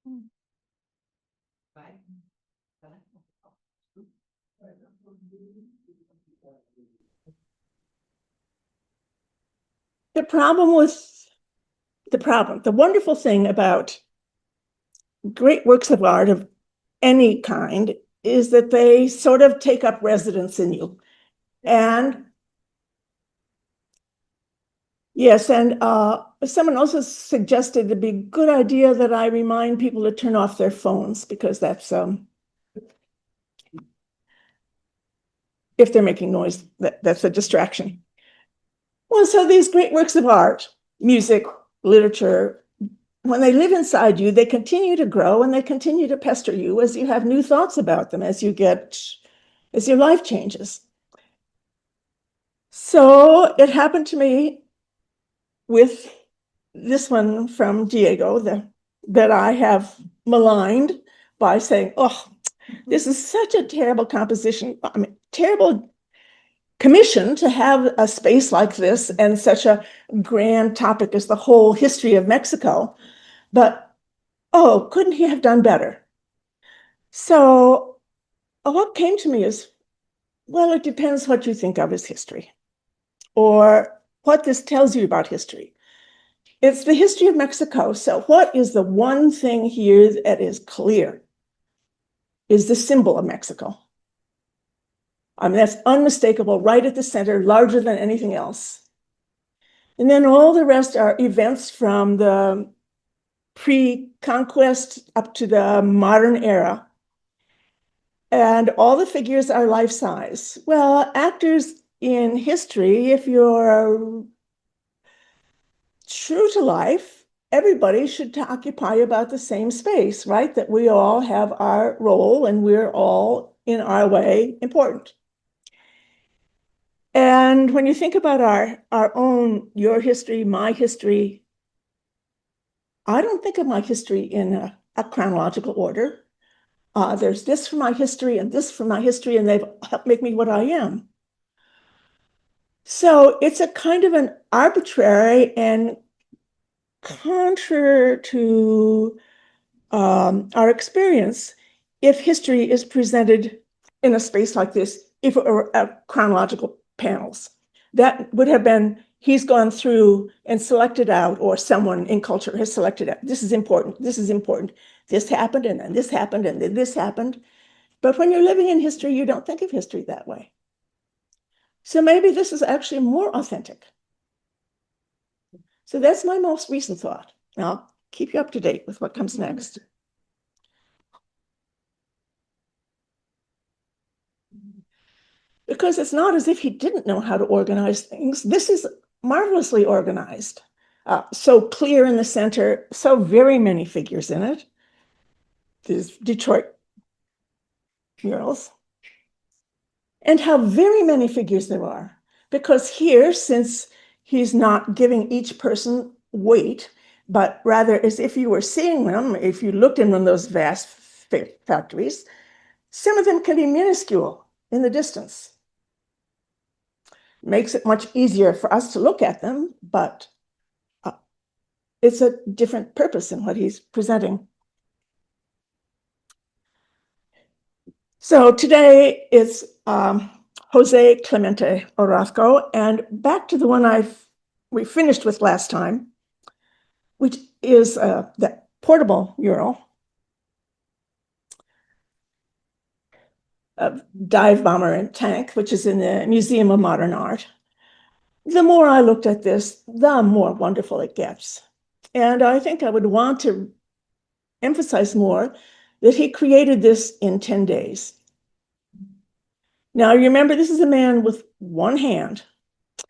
The wonderful thing about great works of art of any kind is that they sort of take up residence in you. And yes, and someone also suggested it'd be a good idea that I remind people to turn off their phones because that's if they're making noise, that's a distraction. Well, so these great works of art, music, literature, when they live inside you, they continue to grow and they continue to pester you as you have new thoughts about them, as your life changes. So it happened to me with this one from Diego that I have maligned by saying, oh, this is such a terrible composition. I mean, terrible commission to have a space like this and such a grand topic as the whole history of Mexico. But, oh, couldn't he have done better? So what came to me is, well, it depends what you think of as history or what this tells you about history. It's the history of Mexico. So what is the one thing here that is clear? Is the symbol of Mexico. I mean, that's unmistakable, right at the center, larger than anything else. And then all the rest are events from the pre-conquest up to the modern era. And all the figures are life-size. Well, actors in history, if you're true to life, everybody should occupy about the same space, right? That we all have our role and we're all, in our way, important. And when you think about our own, your history, my history, I don't think of my history in a chronological order. There's this from my history and this from my history, and they've helped make me what I am. So it's a kind of an arbitrary and contrary to our experience if history is presented in a space like this, if it were chronological panels. That would have been, he's gone through and selected out, or someone in culture has selected out, this is important, this is important, this happened, and then this happened, and then this happened. But when you're living in history, you don't think of history that way. So maybe this is actually more authentic. So that's my most recent thought. Now, I'll keep you up to date with what comes next. Because it's not as if he didn't know how to organize things. This is marvelously organized. So clear in the center, so very many figures in it. These Detroit murals. And how very many figures there are. Because here, since he's not giving each person weight, but rather as if you were seeing them, if you looked in one of those vast factories, some of them can be minuscule in the distance. Makes it much easier for us to look at them, but it's a different purpose in what he's presenting. So today it's Jose Clemente Orozco, and back to the one we finished with last time, which is the portable mural of Dive Bomber and Tank, which is in the Museum of Modern Art. The more I looked at this, the more wonderful it gets. And I think I would want to emphasize more that he created this in 10 days. Now, remember, this is a man with one hand.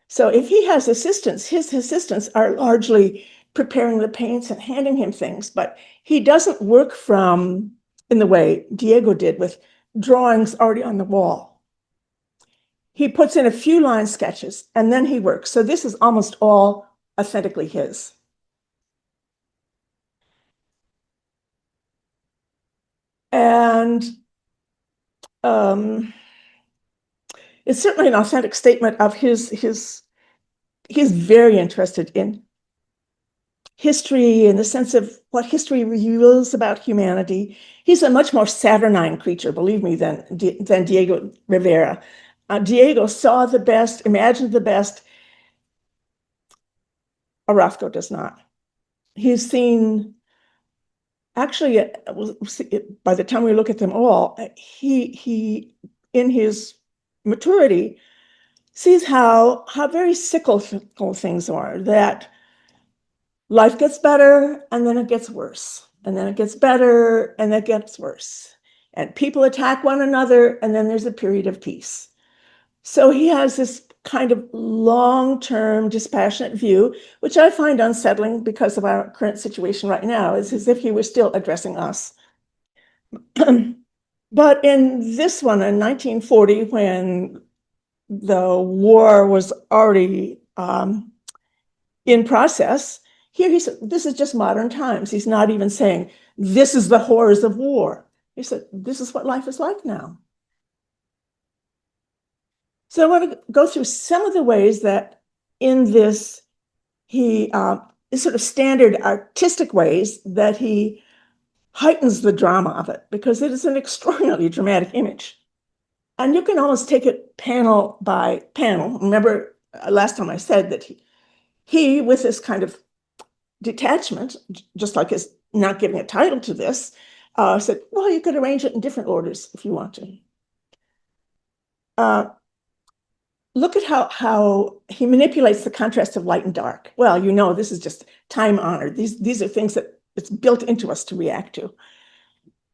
So if he has assistants, his assistants are largely preparing the paints and handing him things, but he doesn't work in the way Diego did with drawings already on the wall. He puts in a few line sketches and then he works. So this is almost all authentically his. And it's certainly an authentic statement of he's very interested in history in the sense of what history reveals about humanity. He's a much more saturnine creature, believe me, than Diego Rivera. Diego saw the best, imagined the best. Orozco does not. He's seen, actually, by the time we look at them all, he in his maturity, sees how very cyclical things are, that life gets better and then it gets worse, and then it gets better and it gets worse. And people attack one another, and then there's a period of peace. So he has this kind of long-term dispassionate view, which I find unsettling because of our current situation right now. It's as if he was still addressing us. But in this one, in 1940, when the war was already in process, here he said, this is just modern times. He's not even saying, this is the horrors of war. He said, this is what life is like now. So I want to go through some of the ways that in this, he is sort of standard artistic ways that he heightens the drama of it, because it is an extraordinarily dramatic image. And you can almost take it panel by panel. Remember last time I said that he with this kind of detachment, just like his not giving a title to this, said, well, you could arrange it in different orders if you want to. Look at how he manipulates the contrast of light and dark. Well, this is just time honored. These are things that it's built into us to react to.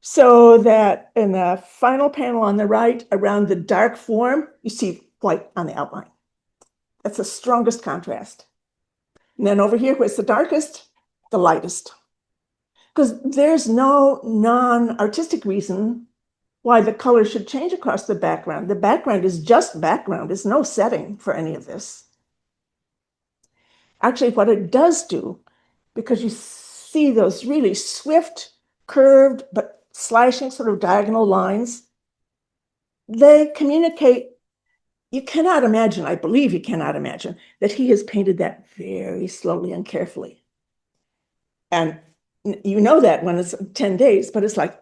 So that in the final panel on the right, around the dark form, you see white on the outline. That's the strongest contrast. And then over here, where it's the darkest, the lightest. Because there's no non-artistic reason why the color should change across the background. The background is just background. There's no setting for any of this. Actually, what it does do, because you see those really swift, curved, but slashing sort of diagonal lines, they communicate. You cannot imagine, I believe you cannot imagine, that he has painted that very slowly and carefully. And you know that when it's 10 days, but it's like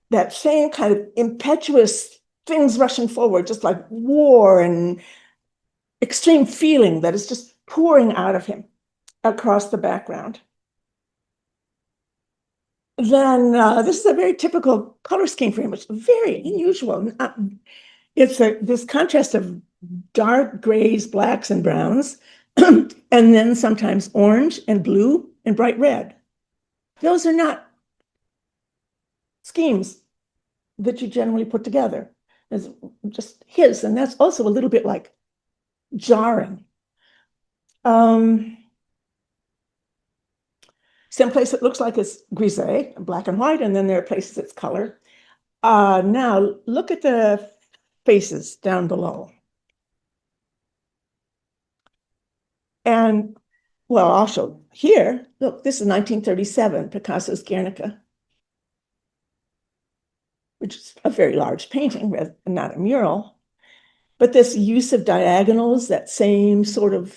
that same kind of impetuous things rushing forward, just like war and extreme feeling that is just pouring out of him across the background. Then this is a very typical color scheme for him. It's very unusual. It's this contrast of dark grays, blacks, and browns, and then sometimes orange and blue and bright red. Those are not schemes that you generally put together. It's just his, and that's also a little bit like jarring. Some place it looks like it's grisé, black and white, and then there are places it's color. Now look at the faces down below. And well, also here, look, this is 1937, Picasso's Guernica, which is a very large painting, not a mural. But this use of diagonals, that same sort of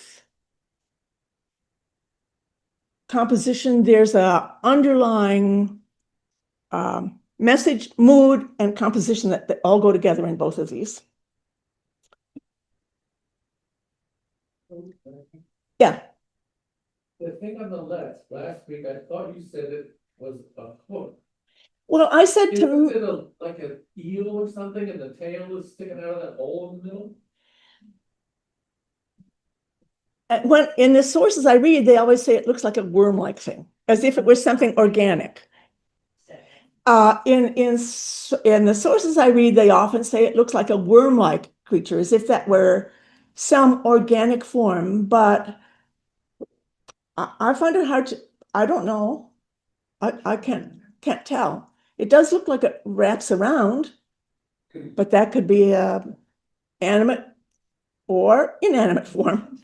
composition, there's a underlying message, mood, and composition that all go together in both of these. Yeah. The thing on the left, last week, I thought you said it was a hook. Well, I said Is to it like an eel or something, and the tail is sticking out of that hole in the middle? when in the sources I read, they always say it looks like a worm-like thing, as if it was something organic. In the sources I read, they often say it looks like a worm-like creature, as if that were some organic form. But I find it hard to. I don't know. I can't tell. It does look like it wraps around, but that could be a animate or inanimate form.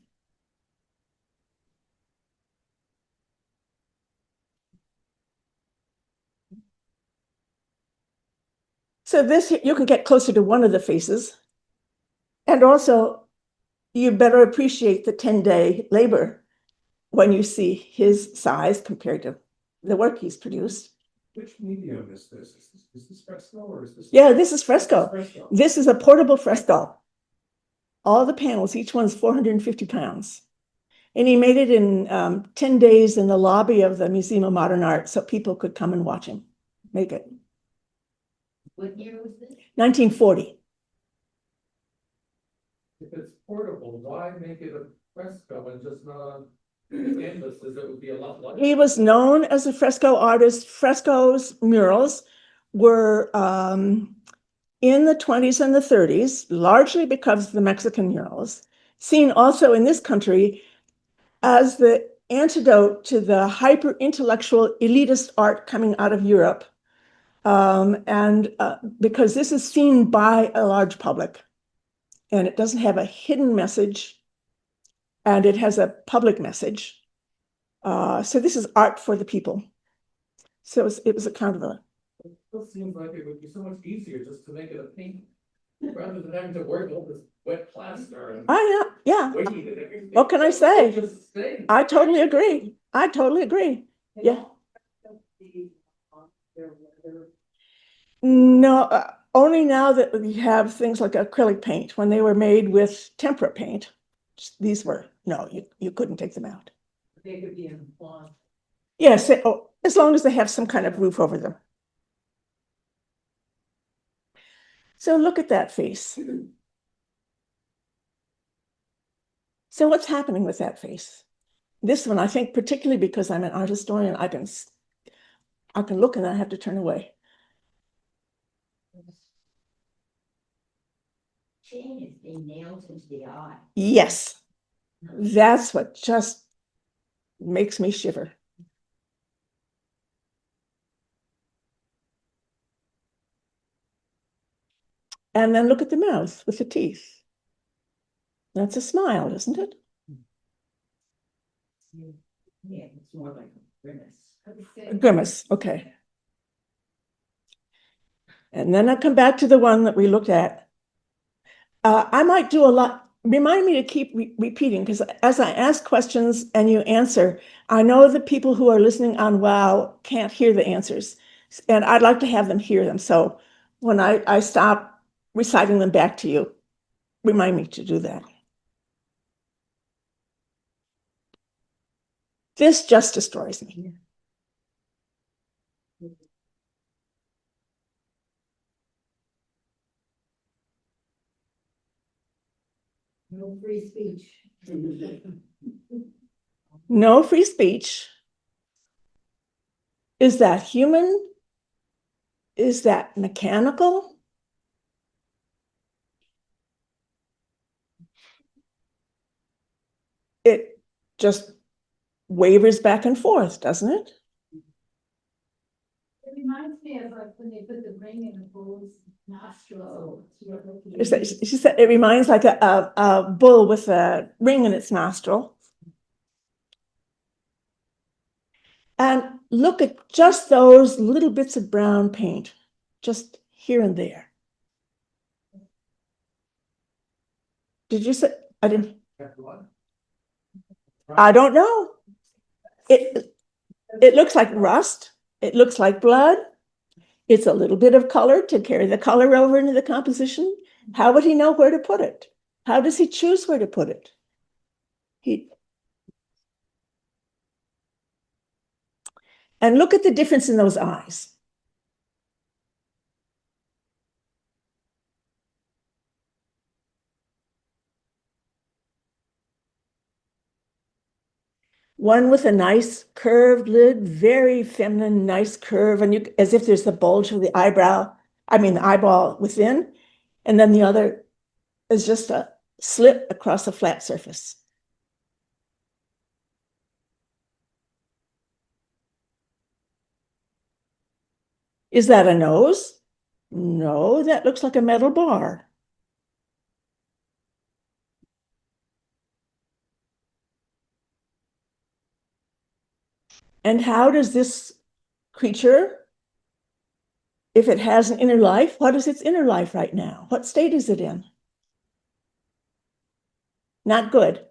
So this, you can get closer to one of the faces. And also, you better appreciate the 10-day labor. when you see his size compared to the work he's produced. Which medium is this? Is this fresco or is this? Yeah, this is fresco. Fresco. This is a portable fresco. All the panels, each one's 450 pounds. And he made it in 10 days in the lobby of the Museum of Modern Art so people could come and watch him make it. What year was this? 1940. If it's portable, why make it a fresco and just not on canvases? It would be a lot lighter. He was known as a fresco artist. Frescoes, murals were in the 20s and the 30s, largely because of the Mexican murals, seen also in this country as the antidote to the hyper-intellectual elitist art coming out of Europe. Because this is seen by a large public, and it doesn't have a hidden message, and it has a public message. So this is art for the people. So it was a kind of a. It still seems like it would be so much easier just to make it a paint rather than having to work with all this wet plaster and Yeah. weight and everything. What can I say? Just stay. I totally agree. Yeah. No, only now that we have things like acrylic paint. When they were made with tempera paint, these were, no, you couldn't take them out. They could be in lawn. Yes, as long as they have some kind of roof over them. So look at that face. So what's happening with that face? This one, I think, particularly because I'm an art historian, I can look and I have to turn away. Chain is being nailed into the eye. Yes, that's what just makes me shiver. And then look at the mouth with the teeth. That's a smile, isn't it? Yeah, it's more like a grimace. A grimace, okay. And then I come back to the one that we looked at. I might do a lot. Remind me to keep repeating, because as I ask questions and you answer, I know the people who are listening on WOW can't hear the answers, and I'd like to have them hear them. So when I stop reciting them back to you, remind me to do that. This just destroys me. No free speech. No free speech. Is that human? Is that mechanical? It just wavers back and forth, doesn't it? It reminds me of like when they put the ring in the bull's nostril. She said it reminds like a bull with a ring in its nostril. And look at just those little bits of brown paint, just here and there. Did you say, I didn't, I don't know. It looks like rust. It looks like blood. It's a little bit of color to carry the color over into the composition. How would he know where to put it? How does he choose where to put it? And look at the difference in those eyes. One with a nice curved lid, very feminine, nice curve, and as if there's the bulge of the eyebrow, the eyeball within, and then the other is just a slit across a flat surface. Is that a nose? No, that looks like a metal bar. And how does this creature, if it has an inner life, what is its inner life right now? What state is it in? Not good.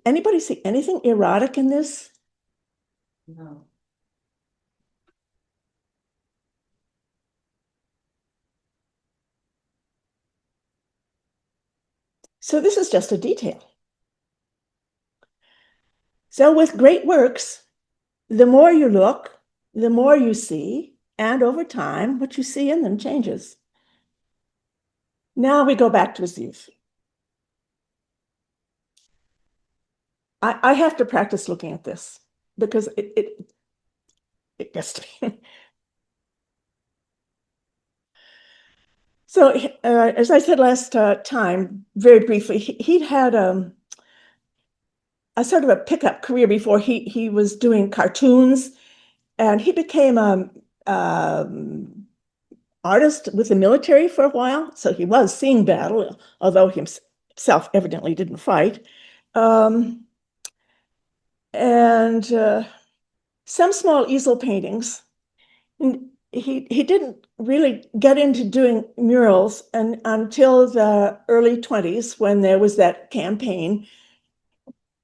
Anybody see anything erotic in this? No. So this is just a detail. So with great works, the more you look, the more you see, and over time, what you see in them changes. Now we go back to his youth. I have to practice looking at this because it gets to me. So, as I said last time, very briefly, he'd had a sort of a pickup career before he was doing cartoons, and he became um, artist with the military for a while. So he was seeing battle, although he himself evidently didn't fight. Um, and some small easel paintings. And he didn't really get into doing murals until the early 20s when there was that campaign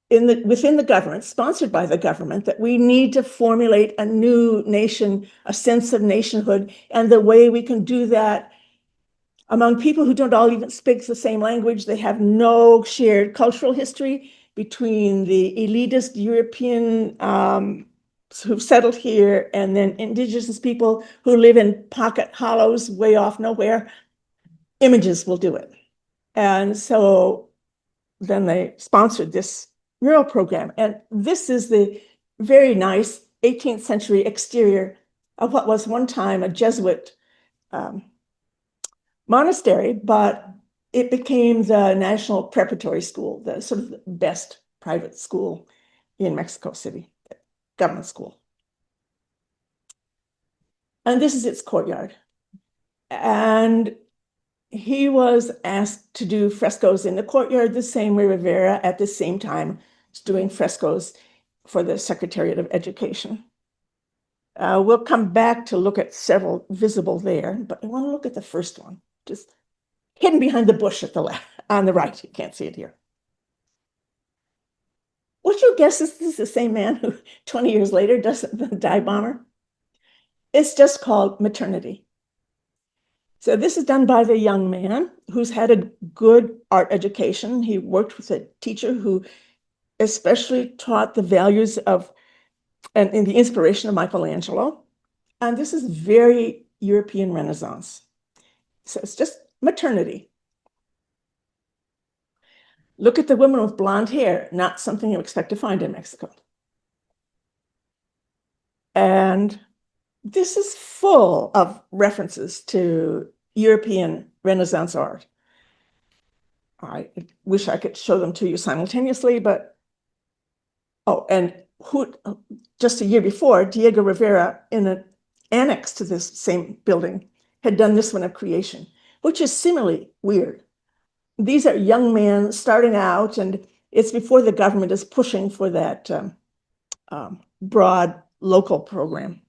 within the government, sponsored by the government, that we need to formulate a new nation, a sense of nationhood. And the way we can do that among people who don't all even speak the same language, they have no shared cultural history between the elitist European who've settled here and then indigenous people who live in pocket hollows way off nowhere. Images will do it. And so then they sponsored this mural program. And this is the very nice 18th century exterior of what was one time a Jesuit monastery, but it became the national preparatory school, the sort of the best private school in Mexico City, government school. And this is its courtyard. And he was asked to do frescoes in the courtyard the same way Rivera at the same time was doing frescoes for the Secretariat of Education. We'll come back to look at several visible there, but I want to look at the first one, just hidden behind the bush at the left, on the right. You can't see it here. Would you guess this is the same man who 20 years later does the dive bomber? It's just called Maternity. So this is done by the young man who's had a good art education. He worked with a teacher who especially taught the values of and the inspiration of Michelangelo. And this is very European Renaissance. So it's just maternity. Look at the woman with blonde hair, not something you expect to find in Mexico. And this is full of references to European Renaissance art. I wish I could show them to you simultaneously, but and just a year before, Diego Rivera, in an annex to this same building, had done this one of creation, which is similarly weird. These are young men starting out, and it's before the government is pushing for that broad local program.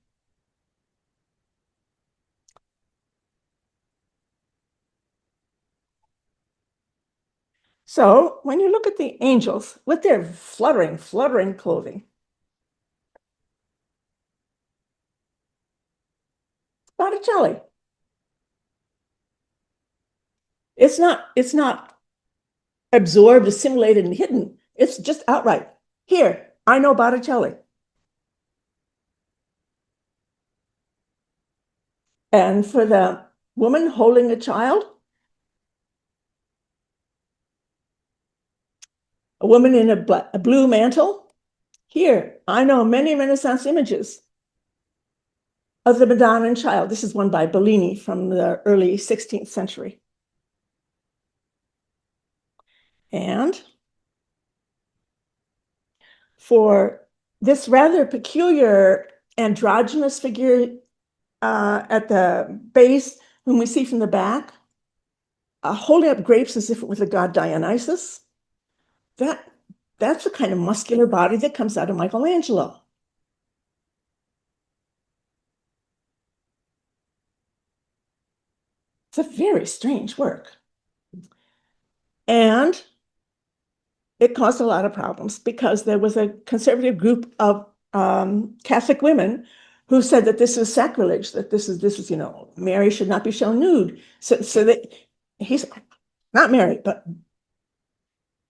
So when you look at the angels with their fluttering clothing, Botticelli. It's not absorbed, assimilated, and hidden. It's just outright. Here, I know Botticelli. And for the woman holding a child, a woman in a blue mantle, here, I know many Renaissance images of the Madonna and Child. This is one by Bellini from the early 16th century. And for this rather peculiar androgynous figure at the base, whom we see from the back, holding up grapes as if it was the god Dionysus, that's the kind of muscular body that comes out of Michelangelo. It's a very strange work. And it caused a lot of problems because there was a conservative group of Catholic women who said that this is sacrilege, that this is, Mary should not be shown nude. So that he's not married, but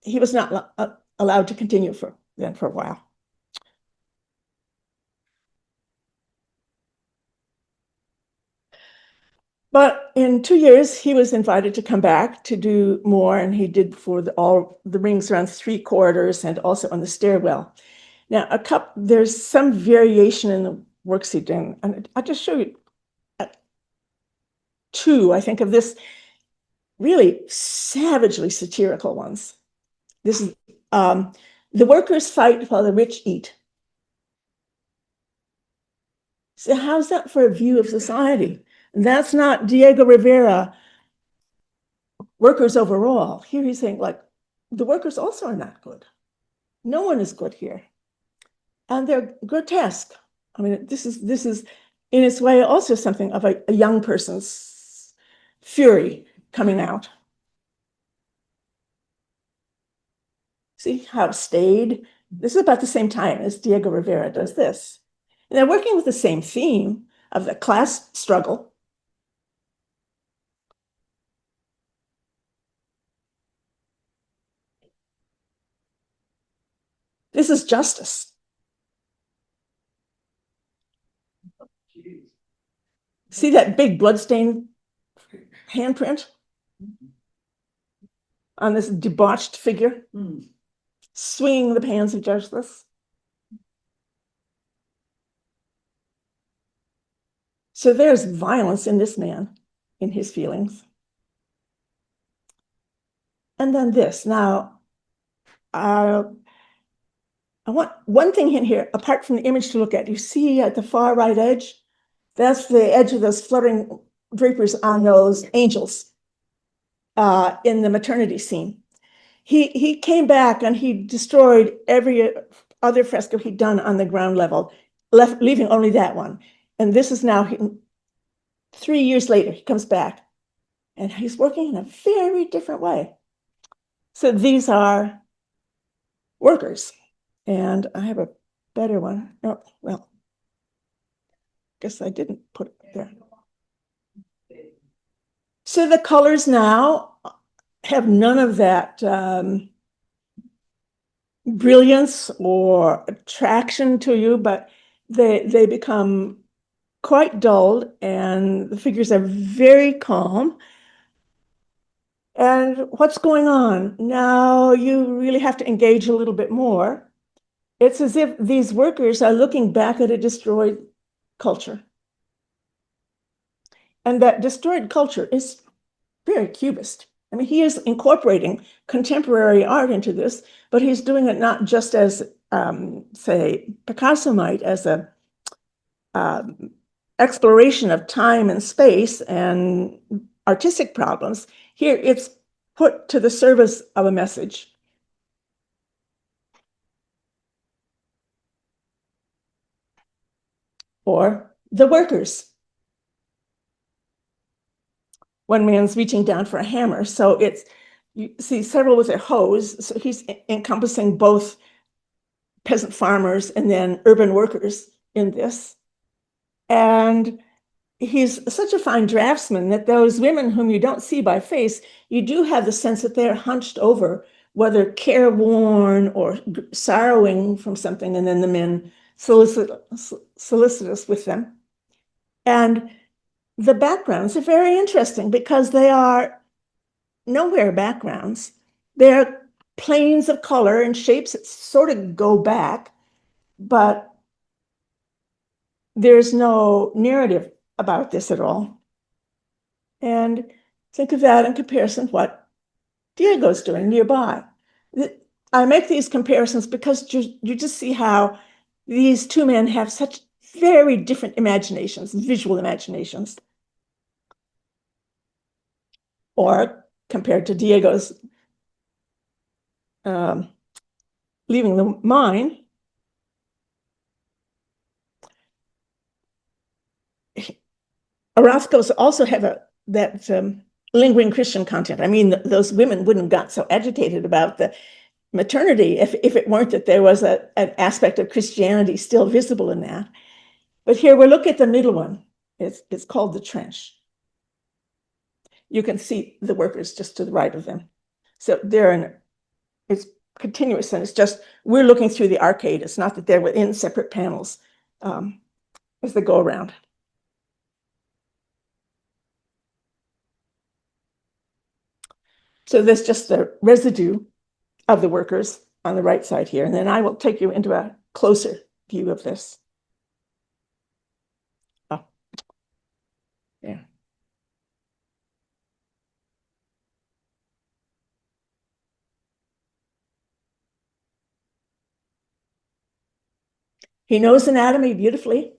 he was not allowed to continue for a while. But in 2 years, he was invited to come back to do more, and he did for all the rings around 3 corridors and also on the stairwell. Now, there's some variation in the works he did, and I'll just show you 2, I think, of this really savagely satirical ones. This is the workers fight while the rich eat. So how's that for a view of society? That's not Diego Rivera, workers overall. Here he's saying, like, the workers also are not good. No one is good here. And they're grotesque. I mean, this is in its way also something of a young person's fury coming out. See how staid? This is about the same time as Diego Rivera does this. And they're working with the same theme of the class struggle. This is justice. See that big bloodstained handprint on this debauched figure, swinging the pans of justice? So there's violence in this man, in his feelings. And then this. Now, I want one thing in here, apart from the image to look at. You see at the far right edge, that's the edge of those fluttering drapers on those angels in the maternity scene. He came back and he destroyed every other fresco he'd done on the ground level, leaving only that one. And this is now 3 years later, he comes back and he's working in a very different way. So these are workers. And I have a better one. Oh, well, guess I didn't put it there. So the colors now have none of that brilliance or attraction to you, but they become quite dulled, and the figures are very calm. And what's going on? Now you really have to engage a little bit more. It's as if these workers are looking back at a destroyed culture. And that destroyed culture is very cubist. I mean, he is incorporating contemporary art into this, but he's doing it not just as, say, Picasso might, as a exploration of time and space and artistic problems. Here, it's put to the service of a message. Or the workers. One man's reaching down for a hammer. So you see several with their hoes. So he's encompassing both peasant farmers and then urban workers in this. And he's such a fine draftsman that those women whom you don't see by face, you do have the sense that they're hunched over, whether careworn or sorrowing from something, and then the men solicitous with them. And the backgrounds are very interesting because they are nowhere backgrounds. They're planes of color and shapes that sort of go back, but there's no narrative about this at all. And think of that in comparison to what Diego's doing nearby. I make these comparisons because you just see how these two men have such very different imaginations, visual imaginations. Or compared to Diego's leaving the mine, Orozco's also have that lingering Christian content. I mean, those women wouldn't have got so agitated about the maternity if it weren't that there was an aspect of Christianity still visible in that. But here we look at the middle one. It's called the trench. You can see the workers just to the right of them. So it's continuous, and it's just, we're looking through the arcade. It's not that they're within separate panels as they go around. So there's just the residue of the workers on the right side here. And then I will take you into a closer view of this. Oh, yeah. He knows anatomy beautifully.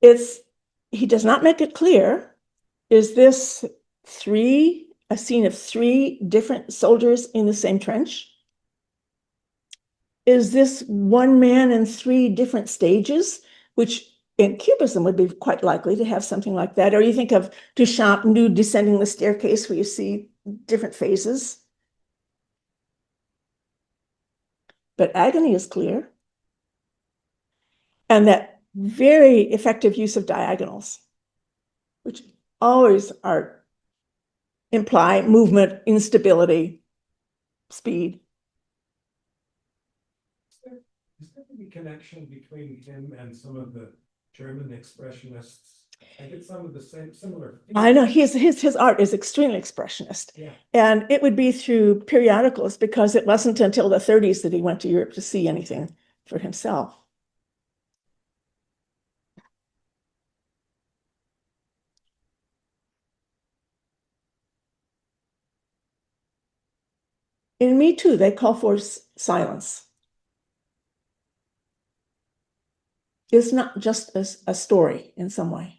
He does not make it clear. Is this a scene of 3 different soldiers in the same trench? Is this one man in 3 different stages, which in Cubism would be quite likely to have something like that? Or you think of Duchamp nude descending the staircase where you see different phases. But agony is clear. And that very effective use of diagonals, which always imply movement, instability, speed. Is there any connection between him and some of the German expressionists? I get some of the similar. I know his art is extremely expressionist. Yeah. And it would be through periodicals, because it wasn't until the 30s that he went to Europe to see anything for himself. In Me Too, they call for silence. It's not just a story in some way.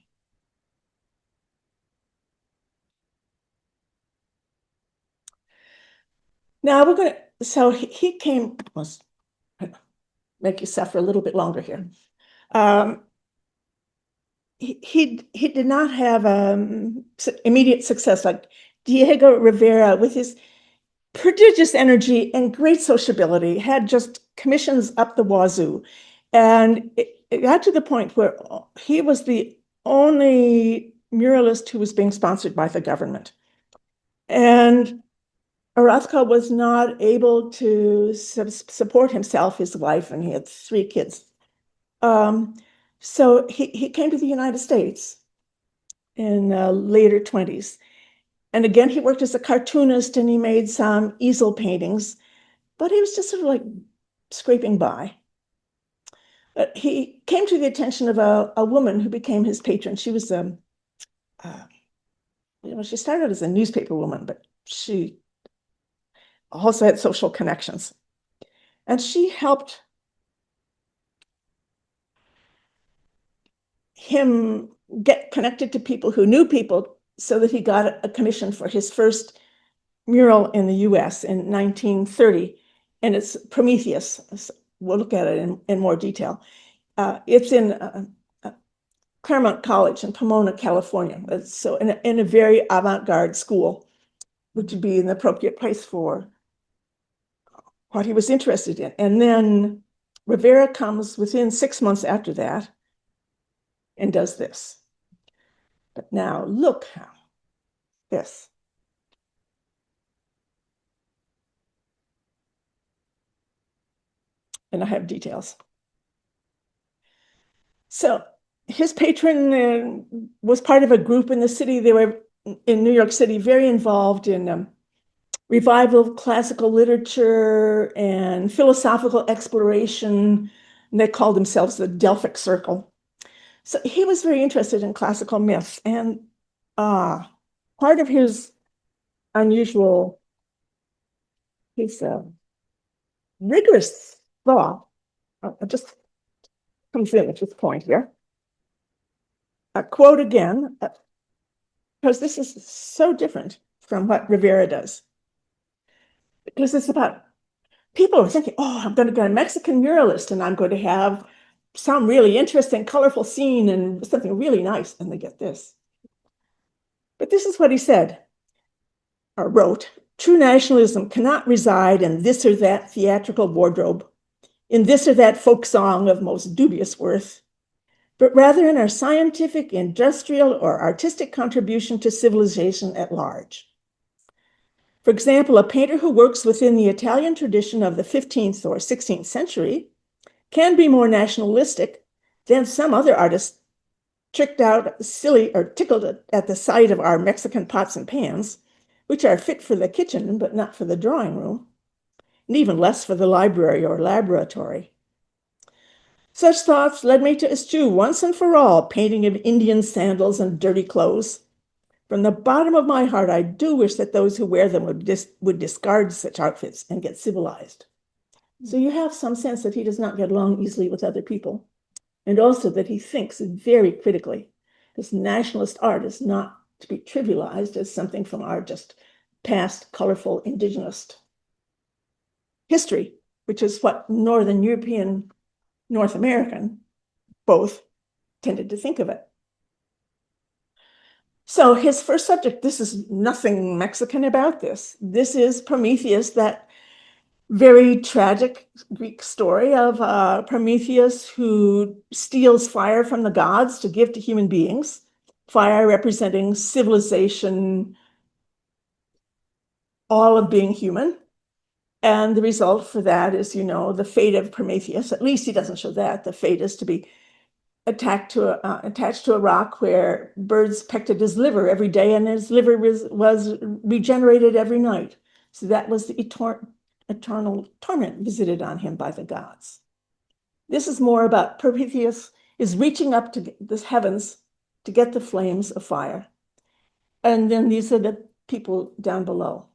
Now we're going to, so he came, let's make you suffer a little bit longer here. He did not have immediate success like Diego Rivera, with his prodigious energy and great sociability, had just commissions up the wazoo. And it got to the point where he was the only muralist who was being sponsored by the government. And Orozco was not able to support himself, his wife, and he had 3 kids. So he came to the United States in the later 20s. And again, he worked as a cartoonist, and he made some easel paintings, but he was just sort of like scraping by. But he came to the attention of a woman who became his patron. She was she started as a newspaper woman, but she also had social connections. And she helped him get connected to people who knew people, so that he got a commission for his first mural in the US in 1930. And it's Prometheus. We'll look at it in more detail. It's in Claremont College in Pomona, California. So in a very avant-garde school, which would be an appropriate place for what he was interested in. And then Rivera comes within 6 months after that and does this. But now look how this. And I have details. So his patron was part of a group in the city. They were in New York City, very involved in revival of classical literature and philosophical exploration. And they called themselves the Delphic Circle. So he was very interested in classical myths. And part of his unusual, his rigorous thought, just comes in at this point here. A quote again, because this is so different from what Rivera does. Because it's about, people are thinking, oh, I'm going to get a Mexican muralist and I'm going to have some really interesting, colorful scene and something really nice. And they get this. But this is what he said, or wrote True nationalism cannot reside in this or that theatrical wardrobe, in this or that folk song of most dubious worth, but rather in our scientific, industrial, or artistic contribution to civilization at large. For example, a painter who works within the Italian tradition of the 15th or 16th century can be more nationalistic than some other artist tricked out, silly, or tickled at the sight of our Mexican pots and pans, which are fit for the kitchen but not for the drawing room, and even less for the library or laboratory. Such thoughts led me to eschew once and for all painting of Indian sandals and dirty clothes. From the bottom of my heart, I do wish that those who wear them would discard such outfits and get civilized. So you have some sense that he does not get along easily with other people, and also that he thinks very critically. This nationalist art is not to be trivialized as something from our just past, colorful, indigenous history, which is what Northern European, North American, both tended to think of it. So his first subject, this is nothing Mexican about this. This is Prometheus, that very tragic Greek story of Prometheus who steals fire from the gods to give to human beings, fire representing civilization, all of being human. And the result for that is, the fate of Prometheus. At least he doesn't show that. The fate is to be attached to a rock where birds pecked at his liver every day, and his liver was regenerated every night. So that was the eternal torment visited on him by the gods. This is more about Prometheus is reaching up to the heavens to get the flames of fire. And then these are the people down below.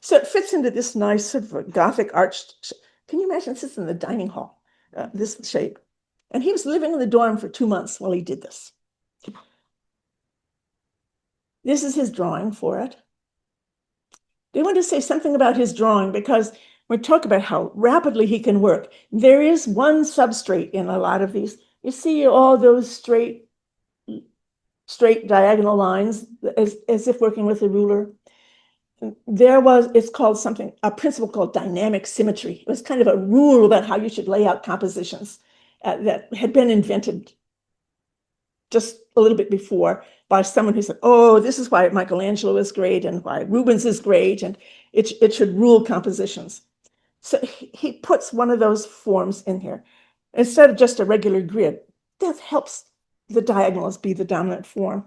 So it fits into this nice sort of a Gothic arched. Can you imagine? It sits in the dining hall, this shape. And he was living in the dorm for 2 months while he did this. This is his drawing for it. They want to say something about his drawing because we talk about how rapidly he can work. There is one substrate in a lot of these. You see all those straight diagonal lines as if working with a ruler. It's called a principle called dynamic symmetry. It was kind of a rule about how you should lay out compositions that had been invented just a little bit before by someone who said, oh, this is why Michelangelo is great and why Rubens is great, and it should rule compositions. So he puts one of those forms in here. Instead of just a regular grid, that helps the diagonals be the dominant form.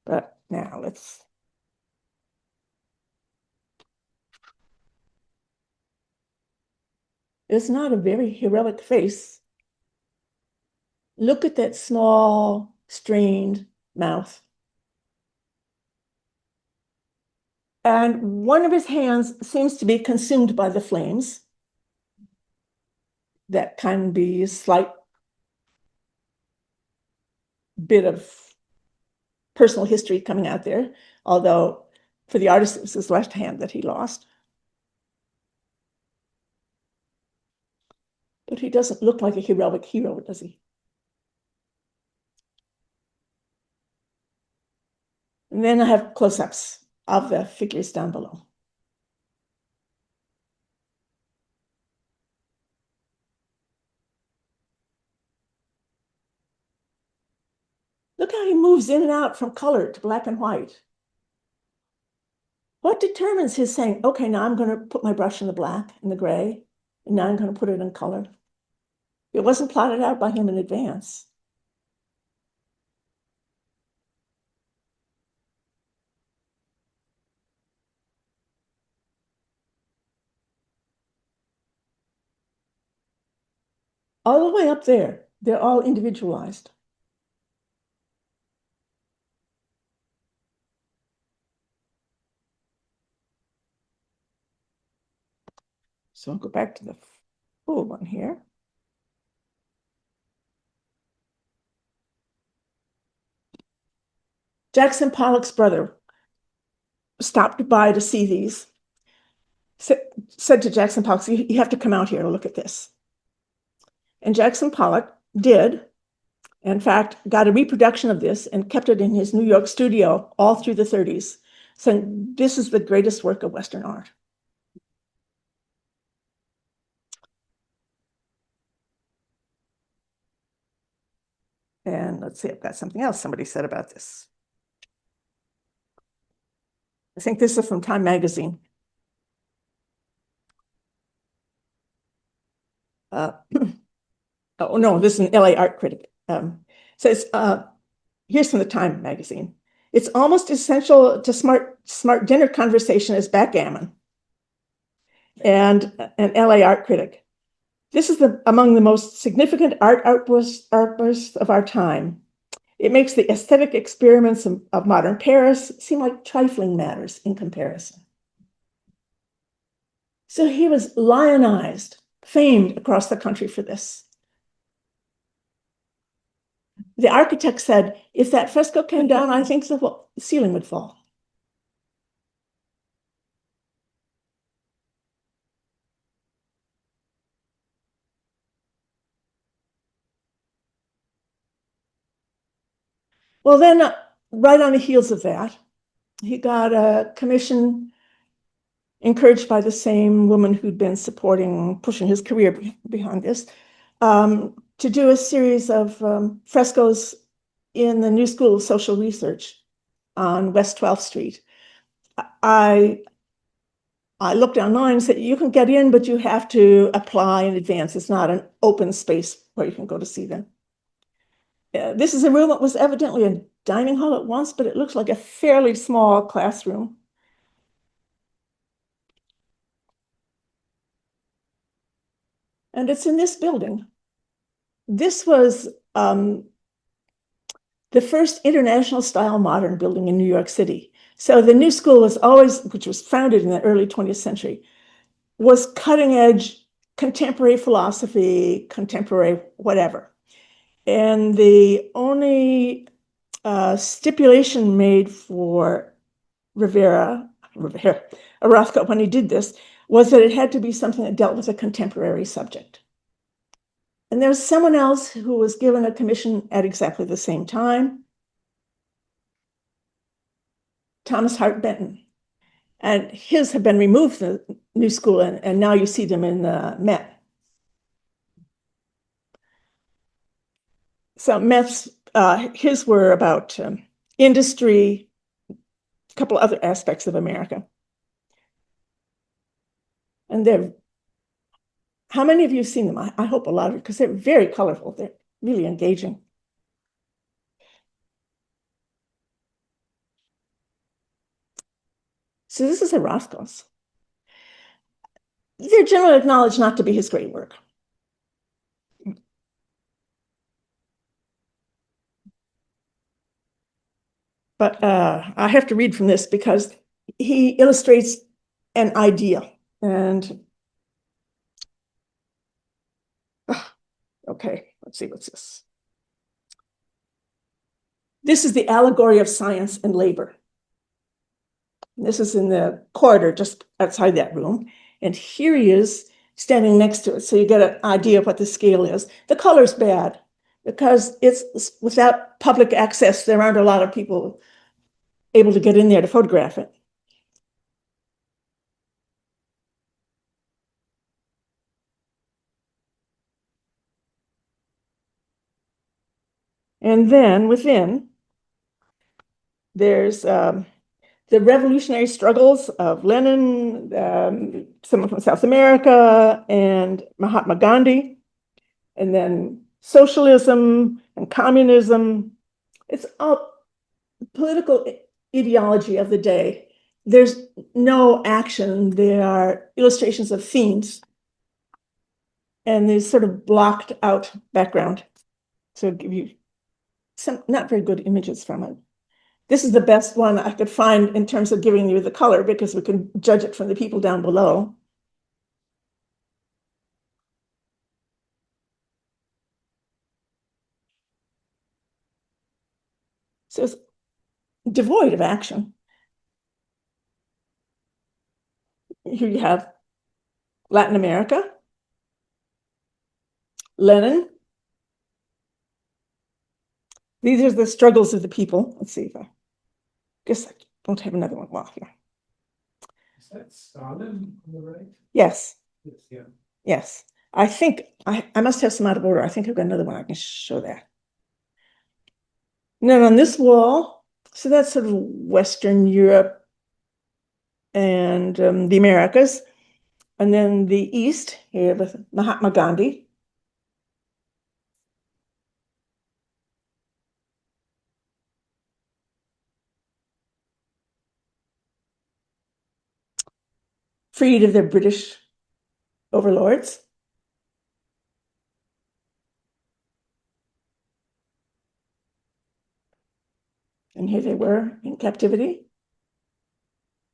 But now it's not a very heroic face. Look at that small, strained mouth. And one of his hands seems to be consumed by the flames. That can be a slight bit of personal history coming out there, although for the artist, it was his left hand that he lost. But he doesn't look like a heroic hero, does he? And then I have close-ups of the figures down below. Look how he moves in and out from color to black and white. What determines his saying, okay, now I'm going to put my brush in the black and the gray, and now I'm going to put it in color? It wasn't plotted out by him in advance. All the way up there, they're all individualized. So I'll go back to the full one here. Jackson Pollock's brother stopped by to see these, said to Jackson Pollock, you have to come out here to look at this. And Jackson Pollock did. In fact, got a reproduction of this and kept it in his New York studio all through the 30s, saying this is the greatest work of Western art. And let's see, I've got something else somebody said about this. I think this is from Time magazine. Oh no, this is an LA art critic. Says, here's from the Time magazine. It's almost essential to smart dinner conversation as backgammon. And an LA art critic. This is among the most significant art outbursts of our time. It makes the aesthetic experiments of modern Paris seem like trifling matters in comparison. So he was lionized, famed across the country for this. The architect said, if that fresco came down, I think the ceiling would fall. Well, then, right on the heels of that, he got a commission encouraged by the same woman who'd been pushing his career behind this, to do a series of frescoes in the New School of Social Research on West 12th Street. I looked online and said, you can get in, but you have to apply in advance. It's not an open space where you can go to see them. This is a room that was evidently a dining hall at once, but it looks like a fairly small classroom. And it's in this building. This was the first international style modern building in New York City. So the New School was always, which was founded in the early 20th century, was cutting edge contemporary philosophy, contemporary whatever. And the only stipulation made for Rothko, when he did this, was that it had to be something that dealt with a contemporary subject. And there's someone else who was given a commission at exactly the same time, Thomas Hart Benton. And his have been removed from the New School, and now you see them in the Met. So Met's, his were about industry, a couple other aspects of America. And how many of you have seen them? I hope a lot of you, because they're very colorful. They're really engaging. So this is a Rothko's. They're generally acknowledged not to be his great work. But I have to read from this because he illustrates an idea. And okay, let's see, what's this? This is the allegory of science and labor. This is in the corridor just outside that room. And here he is standing next to it. So you get an idea of what the scale is. The color's bad because it's without public access. There aren't a lot of people able to get in there to photograph it. And then within, there's the revolutionary struggles of Lenin, someone from South America, and Mahatma Gandhi, and then socialism and communism. It's all political ideology of the day. There's no action. There are illustrations of themes and these sort of blocked out background. So give you some not very good images from it. This is the best one I could find in terms of giving you the color because we can judge it from the people down below. So it's devoid of action. Here you have Latin America, Lenin, These are the struggles of the people. Let's see if I guess I don't have another one. Well, here. Is that Stalin on the right? Yes, Yes, yeah. yes. I think I must have some out of order. I think I've got another one I can show that. And then on this wall, so that's sort of Western Europe and the Americas. And then the East here with Mahatma Gandhi. Freed of their British overlords. And here they were in captivity.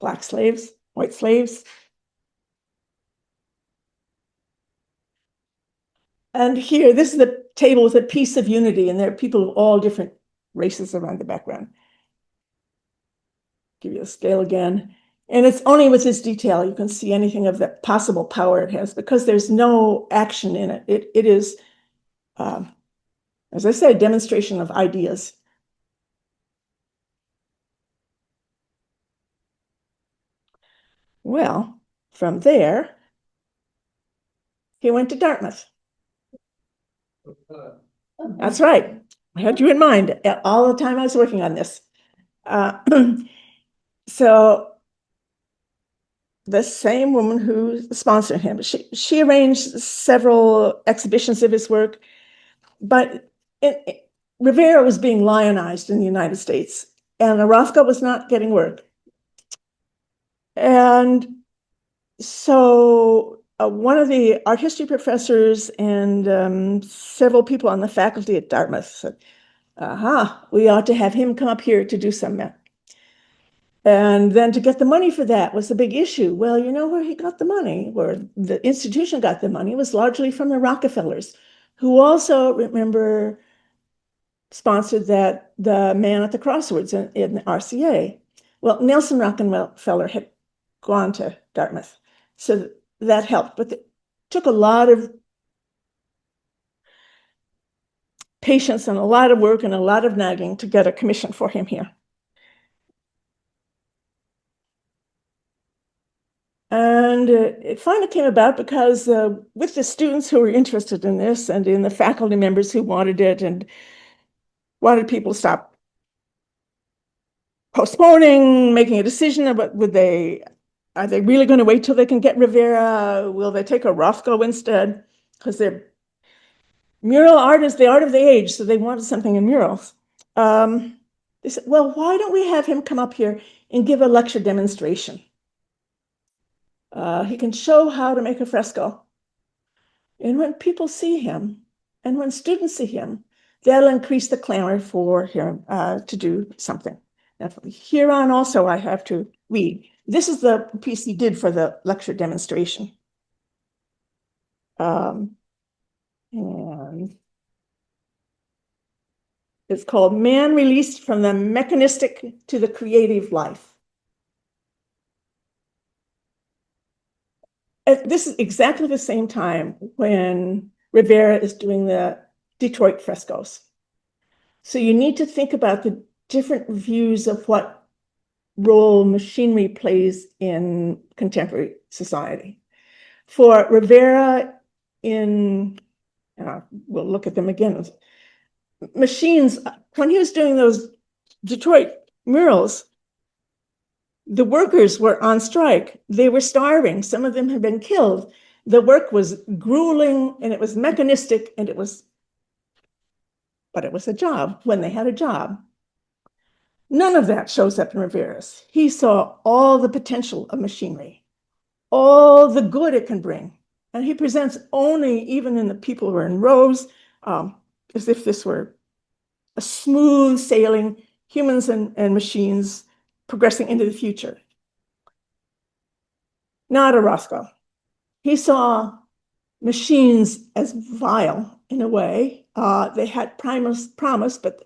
Black slaves, white slaves. And here, this is the table with a piece of unity, and there are people of all different races around the background. Give you a scale again. And it's only with this detail you can see anything of the possible power it has, because there's no action in it. It is, as I said, demonstration of ideas. Well, from there, he went to Dartmouth. That's right. I had you in mind all the time I was working on this. So the same woman who sponsored him, she arranged several exhibitions of his work, but Rivera was being lionized in the United States, and Rothko was not getting work. And so one of the art history professors and several people on the faculty at Dartmouth said, we ought to have him come up here to do some. And then to get the money for that was the big issue. Well, you know where he got the money, where the institution got the money, was largely from the Rockefellers, who also, remember, sponsored the Man at the Crossroads in the RCA. Well, Nelson Rockefeller had gone to Dartmouth, so that helped, but it took a lot of patience and a lot of work and a lot of nagging to get a commission for him here. And it finally came about because with the students who were interested in this and in the faculty members who wanted it and wanted people to stop postponing, making a decision about are they really going to wait till they can get Rivera? Will they take a Rothko instead? Because mural art is the art of the age, so they wanted something in murals. They said, well, why don't we have him come up here and give a lecture demonstration? He can show how to make a fresco. And when people see him, and when students see him, that'll increase the clamor for him to do something. Now, from here on also, I have to read. This is the piece he did for the lecture demonstration. And it's called Man Released from the Mechanistic to the Creative Life. This is exactly the same time when Rivera is doing the Detroit frescoes. So you need to think about the different views of what role machinery plays in contemporary society. For Rivera, we'll look at them again. Machines, when he was doing those Detroit murals, the workers were on strike. They were starving. Some of them had been killed. The work was grueling and it was mechanistic but it was a job when they had a job. None of that shows up in Rivera's. He saw all the potential of machinery, all the good it can bring. And he presents only, even in the people who are in rows, as if this were a smooth sailing, humans and machines progressing into the future. Not a Roscoe. He saw machines as vile in a way. They had promise, but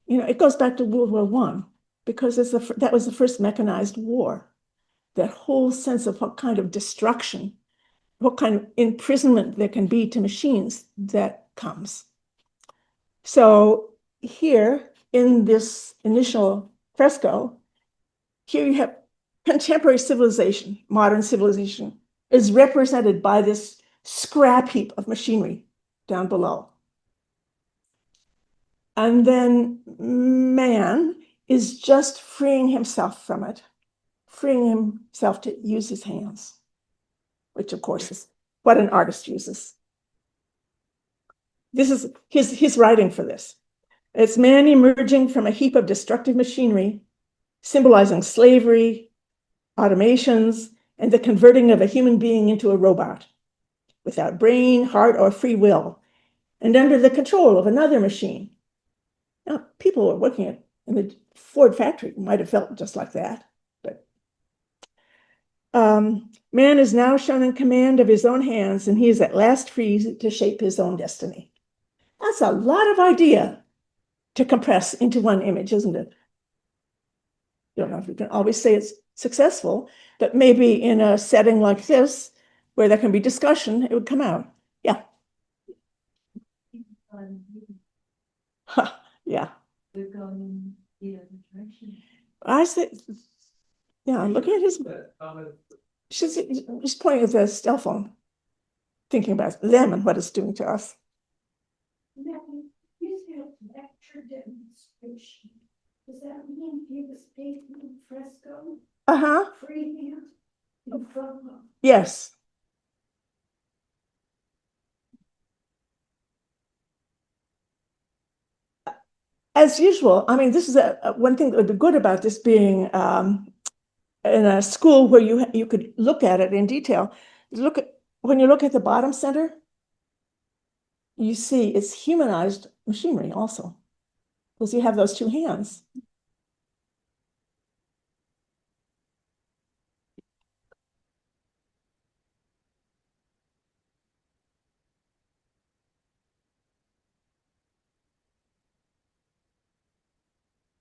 it goes back to World War I, because that was the first mechanized war. That whole sense of what kind of destruction, what kind of imprisonment there can be to machines that comes. So here in this initial fresco, here you have contemporary civilization, modern civilization, is represented by this scrap heap of machinery down below. And then man is just freeing himself from it, freeing himself to use his hands, which of course is what an artist uses. This is his writing for this. It's man emerging from a heap of destructive machinery, symbolizing slavery, automations, and the converting of a human being into a robot without brain, heart, or free will, and under the control of another machine. Now, people were working in the Ford factory might have felt just like that, but man is now shown in command of his own hands, and he is at last free to shape his own destiny. That's a lot of idea to compress into one image, isn't it? I don't know if you can always say it's successful, but maybe in a setting like this, where there can be discussion, it would come out. Yeah. Yeah. We're going in the other direction. I say, yeah, I'm looking at his, That comment, she's pointing at the cell phone, thinking about them and what it's doing to us. Maggie, you said lecture demonstration. Does that mean he was painting in fresco, Uh-huh, freehand, in front of? yes. As usual, I mean, this is one thing that would be good about this being in a school where you could look at it in detail. When you look at the bottom center, you see it's humanized machinery also, because you have those two hands.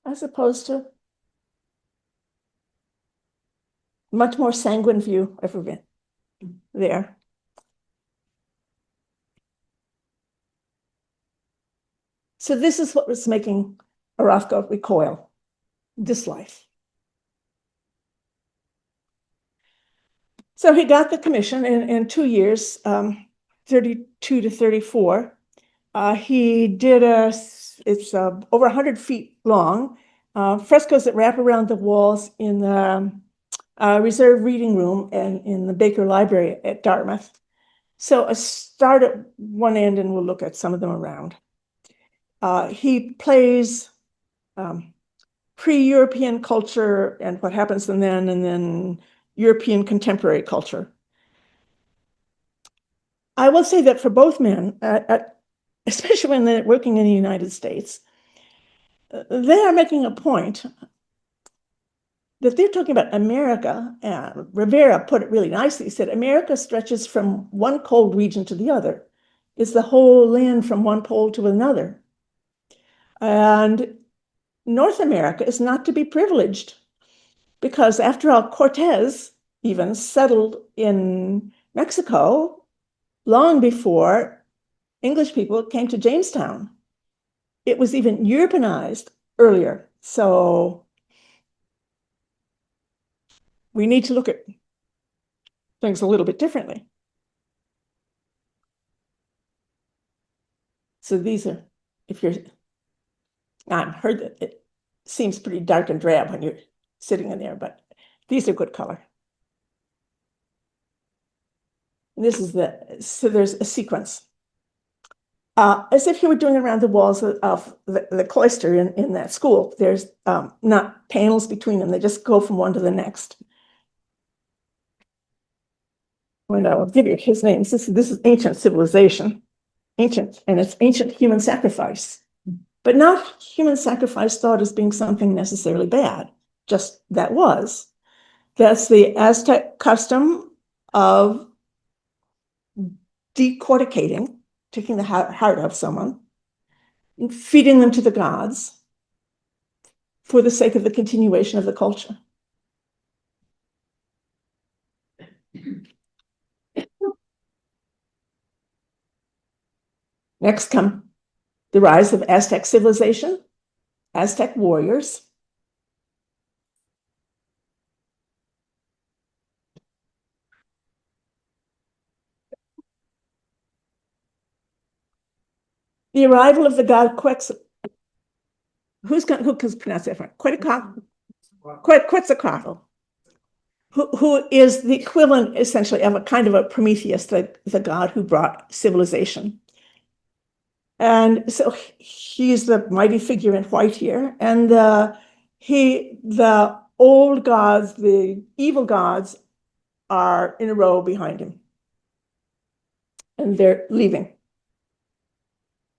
As opposed to much more sanguine view of it there. So this is what was making Rothko recoil, this life. So he got the commission in 2 years, 32 to 34. He did it's over 100 feet long, frescoes that wrap around the walls in the reserve reading room and in the Baker Library at Dartmouth. So a start at one end and we'll look at some of them around. He plays pre-European culture and what happens and then European contemporary culture. I will say that for both men, especially when they're working in the United States, they are making a point that they're talking about America. Rivera put it really nicely. He said, America stretches from one cold region to the other. It's the whole land from one pole to another. And North America is not to be privileged because after all, Cortez even settled in Mexico long before English people came to Jamestown. It was even Europeanized earlier. So we need to look at things a little bit differently. So these are, if you're, I've heard that it seems pretty dark and drab when you're sitting in there, but these are good color. This is so there's a sequence. As if you were doing around the walls of the cloister in that school. There's not panels between them. They just go from one to the next. And I will give you his name. This is ancient civilization. Ancient, and it's ancient human sacrifice. But not human sacrifice thought as being something necessarily bad. Just that was. That's the Aztec custom of decorticating, taking the heart of someone, and feeding them to the gods for the sake of the continuation of the culture. Next come the rise of Aztec civilization, Aztec warriors, the arrival of the god Quetzalcoatl. Who can pronounce that? Quetzalcoatl, who is the equivalent essentially of a kind of a Prometheus, the god who brought civilization. And so he's the mighty figure in white here, and the old gods, the evil gods, are in a row behind him, and they're leaving.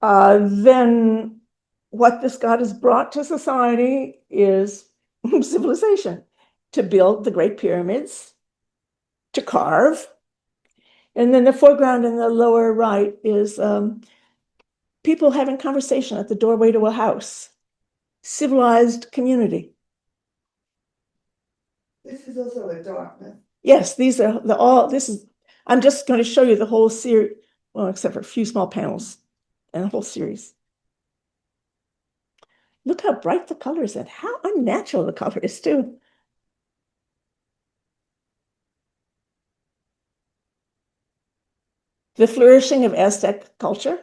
Then what this god has brought to society is civilization, to build the great pyramids, to carve. And then the foreground in the lower right is people having conversation at the doorway to a house. Civilized community. This is also a Dartmouth. Yes, these are I'm just going to show you the whole series, well, except for a few small panels and a whole series. Look how bright the color is and how unnatural the color is too. The flourishing of Aztec culture.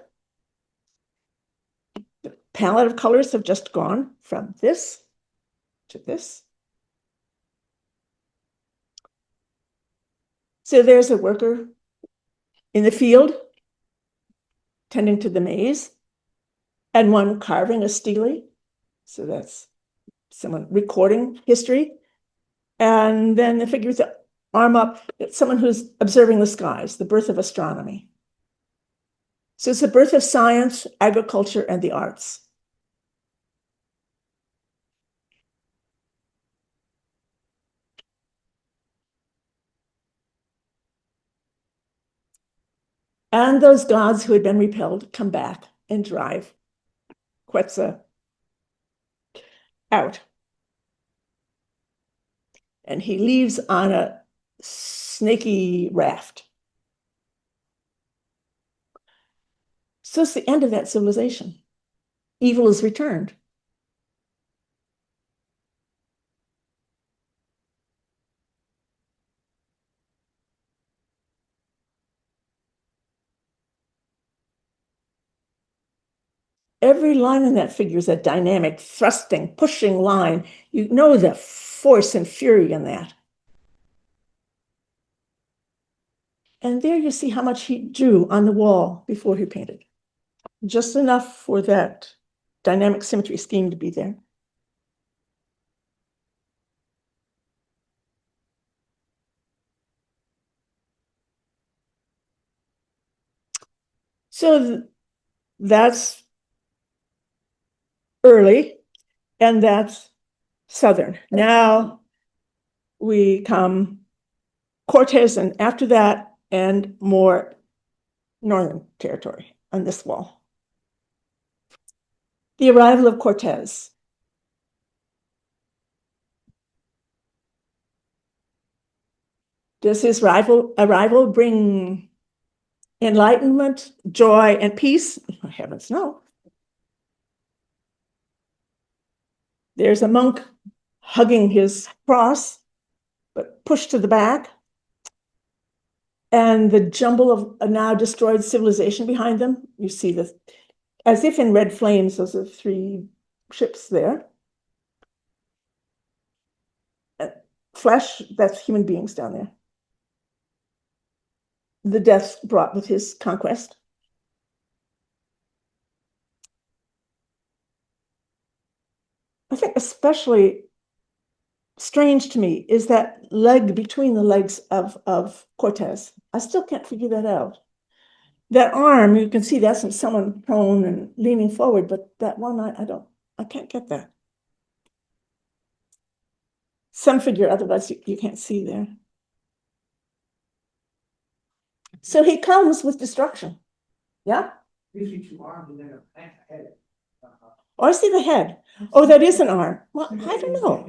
The palette of colors have just gone from this to this. So there's a worker in the field tending to the maize, and one carving a stele. So that's someone recording history. And then the figure with the arm up, it's someone who's observing the skies, the birth of astronomy. So it's the birth of science, agriculture, and the arts. And those gods who had been repelled come back and drive Quetzal out. And he leaves on a snaky raft. So it's the end of that civilization. Evil is returned. Every line in that figure is a dynamic, thrusting, pushing line. You know the force and fury in that. And there you see how much he drew on the wall before he painted. Just enough for that dynamic symmetry scheme to be there. So that's early, and that's Southern. Now we come Cortez, and after that, and more Northern territory on this wall. The arrival of Cortez. Does his arrival bring enlightenment, joy, and peace? Heavens, no. There's a monk hugging his cross, but pushed to the back. And the jumble of a now destroyed civilization behind them. You see this, as if in red flames, those are 3 ships there. Flesh, that's human beings down there. The deaths brought with his conquest. I think especially strange to me is that leg between the legs of Cortez. I still can't figure that out. That arm, you can see that's someone prone and leaning forward, but that one, I can't get that. Some figure, otherwise you can't see there. So he comes with destruction. Yeah? Usually 2 arms and then a head. Oh, I see the head. Oh, that is an arm. Well, I don't know.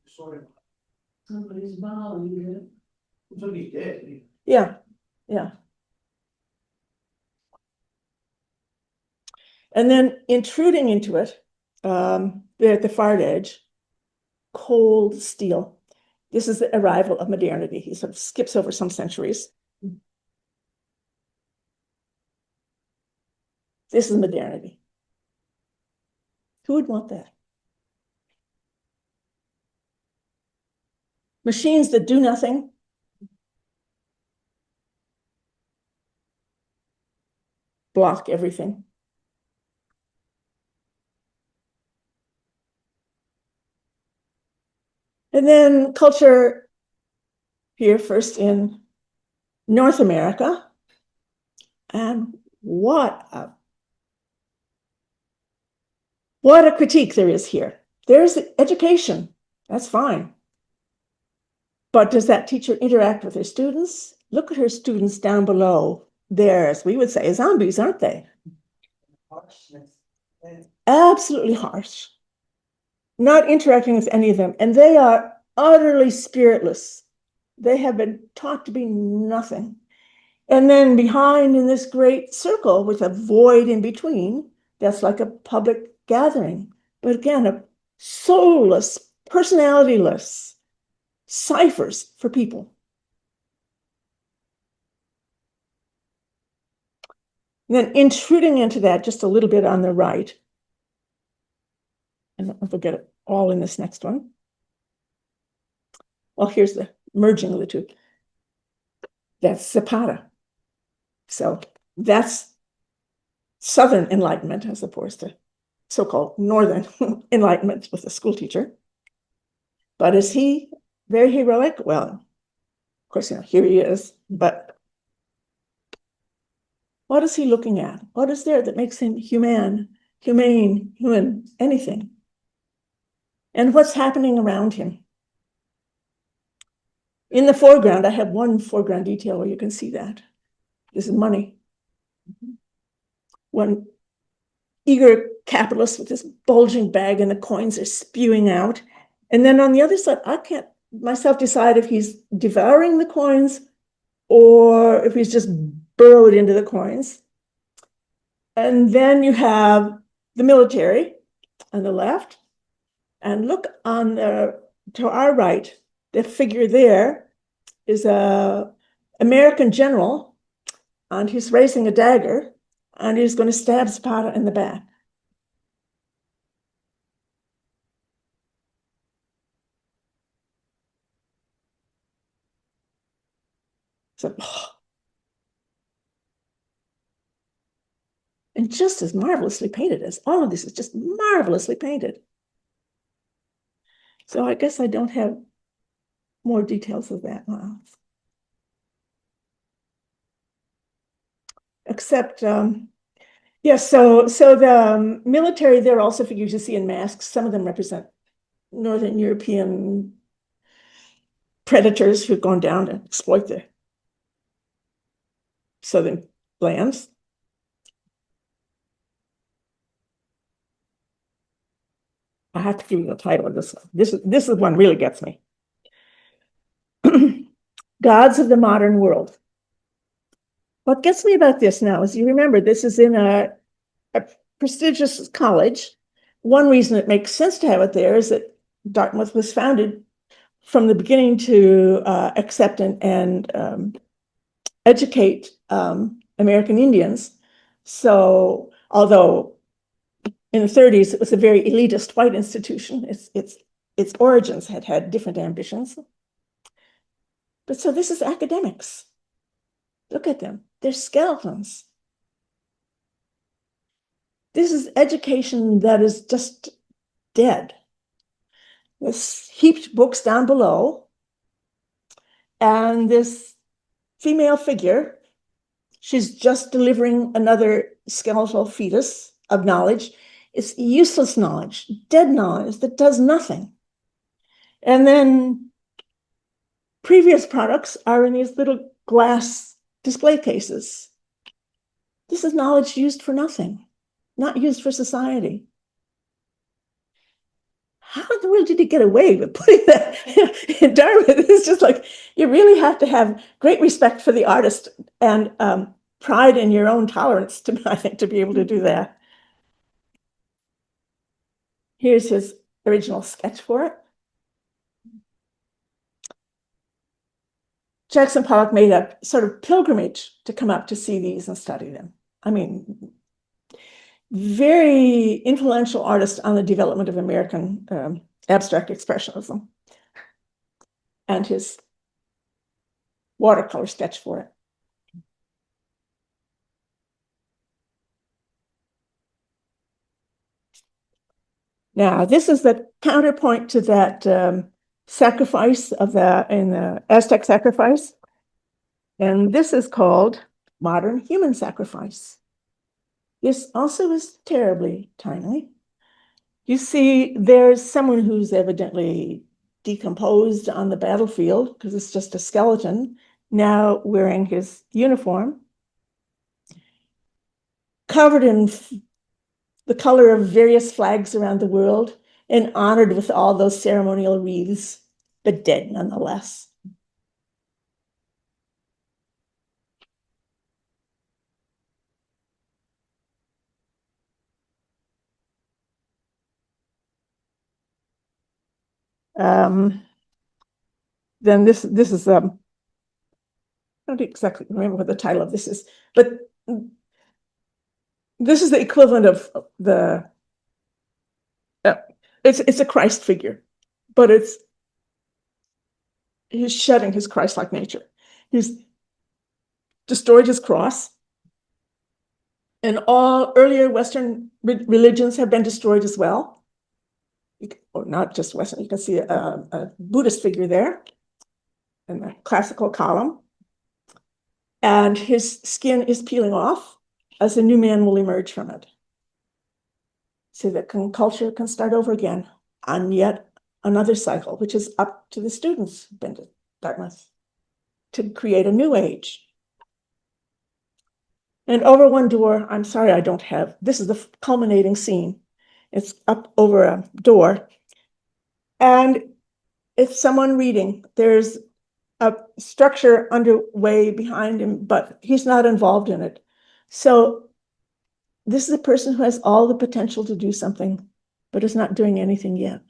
Sort of. Somebody's bowing it. Somebody's dead. Yeah, yeah. And then intruding into it, there at the far edge, cold steel. This is the arrival of modernity. He sort of skips over some centuries. This is modernity. Who would want that? Machines that do nothing. Block everything. And then culture here first in North America. And what a critique there is here. There's education. That's fine. But does that teacher interact with her students? Look at her students down below. They're, as we would say, zombies, aren't they? Harshness. Absolutely harsh. Not interacting with any of them. And they are utterly spiritless. They have been taught to be nothing. And then behind in this great circle with a void in between, that's like a public gathering. But again, a soulless, personalityless ciphers for people. And then intruding into that just a little bit on the right. I don't know if we'll get it all in this next one. Well, here's the merging of the two. That's Zapata. So that's Southern Enlightenment as opposed to so-called Northern Enlightenment with a school teacher. But is he very heroic? Well, of course, here he is. But what is he looking at? What is there that makes him humane, anything? And what's happening around him? In the foreground, I have one foreground detail where you can see that. This is money. One eager capitalist with this bulging bag and the coins are spewing out. And then on the other side, I can't myself decide if he's devouring the coins or if he's just burrowed into the coins. And then you have the military on the left. And look to our right, the figure there is a American general, and he's raising a dagger, and he's going to stab Zapata in the back. So, and just as marvelously painted as all of this is just marvelously painted. So I guess I don't have more details of that now. Except, yes, so the military, there are also figures you see in masks. Some of them represent Northern European predators who've gone down to exploit the southern lands. I have to give you the title of this one. This is one really gets me. Gods of the Modern World. What gets me about this now is, you remember, this is in a prestigious college. One reason it makes sense to have it there is that Dartmouth was founded from the beginning to accept and educate American Indians. So although in the 30s, it was a very elitist white institution, its origins had different ambitions. But so this is academics. Look at them. They're skeletons. This is education that is just dead. There's heaped books down below. And this female figure, she's just delivering another skeletal fetus of knowledge. It's useless knowledge, dead knowledge that does nothing. And then previous products are in these little glass display cases. This is knowledge used for nothing, not used for society. How in the world did he get away with putting that in Dartmouth? It's just like, you really have to have great respect for the artist and pride in your own tolerance, I think, to be able to do that. Here's his original sketch for it. Jackson Pollock made a sort of pilgrimage to come up to see these and study them. I mean, very influential artist on the development of American abstract expressionism. And his watercolor sketch for it. Now, this is the counterpoint to that sacrifice of in the Aztec sacrifice. And this is called modern human sacrifice. This also is terribly tiny. You see, there's someone who's evidently decomposed on the battlefield because it's just a skeleton, now wearing his uniform, covered in the color of various flags around the world and honored with all those ceremonial wreaths, but dead nonetheless. Then this is I don't exactly remember what the title of this is, but this is the equivalent of the it's a Christ figure, but he's shedding his Christ-like nature. He's destroyed his cross, and all earlier Western religions have been destroyed as well. Or not just Western, you can see a Buddhist figure there in the classical column. And his skin is peeling off as a new man will emerge from it. So that culture can start over again on yet another cycle, which is up to the students, Bendit Dartmouth, to create a new age. And over one door, I'm sorry I don't have, this is the culminating scene. It's up over a door. And it's someone reading. There's a structure underway behind him, but he's not involved in it. So this is a person who has all the potential to do something, but is not doing anything yet.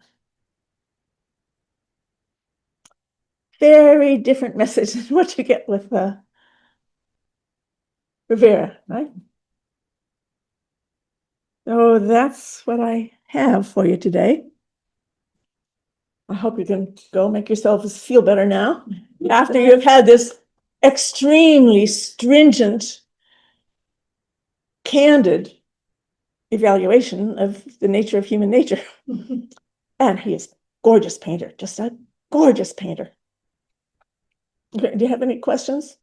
Very different message than what you get with Rivera, right? So that's what I have for you today. I hope you can go make yourselves feel better now after you've had this extremely stringent, candid evaluation of the nature of human nature. And he is a gorgeous painter, just a gorgeous painter. Okay, do you have any questions?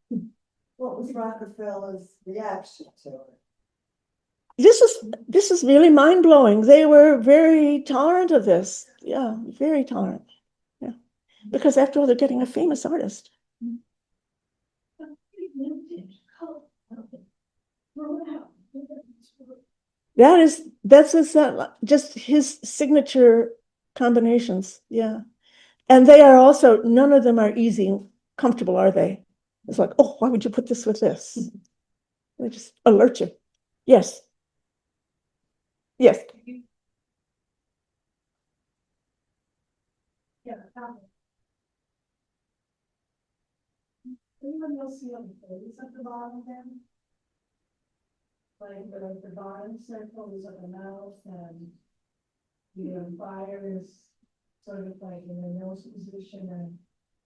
What was Rockefeller's reaction to it? This is really mind-blowing. They were very tolerant of this. Yeah, very tolerant. Yeah. Because after all, they're getting a famous artist. That's just his signature combinations. Yeah. And they are also, none of them are easy and comfortable, are they? It's like, oh, why would you put this with this? They just alert you. Yes. Yes. Yeah. Anyone else see on the photos at the bottom then? Like the bottom circle is like a mouth and fire is sort of like in a nose position and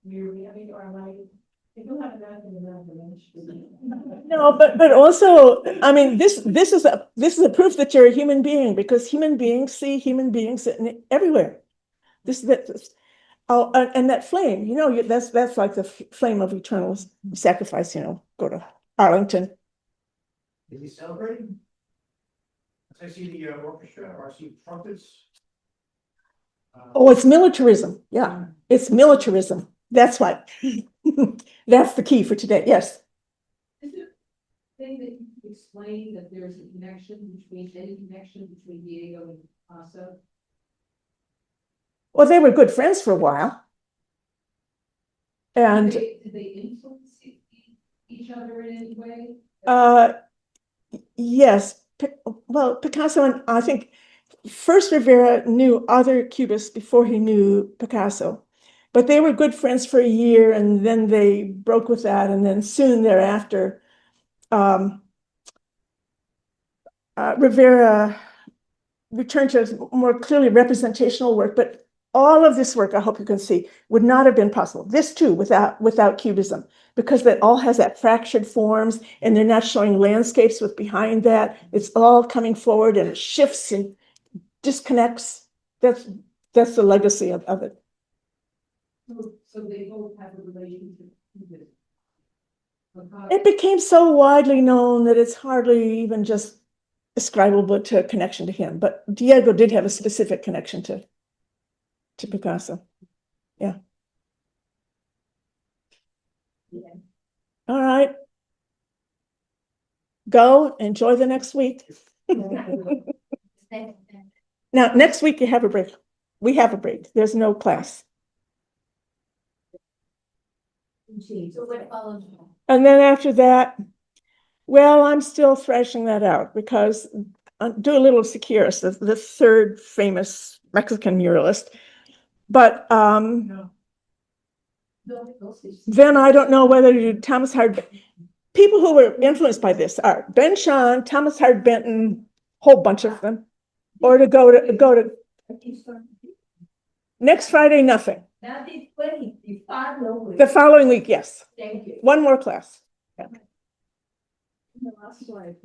I mean, or am I don't have enough in the imagination. No, but also, I mean, this is a proof that you're a human being, because human beings see human beings sitting everywhere. And that flame, that's like the flame of eternal sacrifice. Go to Arlington. Is he celebrating? I see the orchestra, or I see trumpets. Oh, it's militarism. Yeah, it's militarism. That's what. That's the key for today. Yes. Is it a thing that you could explain that there's any connection between Diego and Picasso? Well, they were good friends for a while. And did they influence each other in any way? yes. Well, Picasso, and I think first Rivera knew other Cubists before he knew Picasso, but they were good friends for a year, and then they broke with that, and then soon thereafter, Rivera returned to more clearly representational work, but all of this work, I hope you can see, would not have been possible. This too, without Cubism, because that all has that fractured forms, and they're not showing landscapes with behind that. It's all coming forward and it shifts and disconnects. That's the legacy of it. So they both have a relationship with Picasso. It became so widely known that it's hardly even just ascribable to a connection to him. But Diego did have a specific connection to Picasso. Yeah. Yeah. All right. Go enjoy the next week. Now, next week you have a break. We have a break. There's no class. So what follows? And then after that, well, I'm still thrashing that out because do a little Siqueiros, the third famous Mexican muralist. But then I don't know whether to do Thomas Hard. People who were influenced by this are Ben Shahn, Thomas Hart Benton, whole bunch of them, or to go to next Friday, nothing. Not the 20, the following. The following week, yes, Thank you. one more class. The last slide.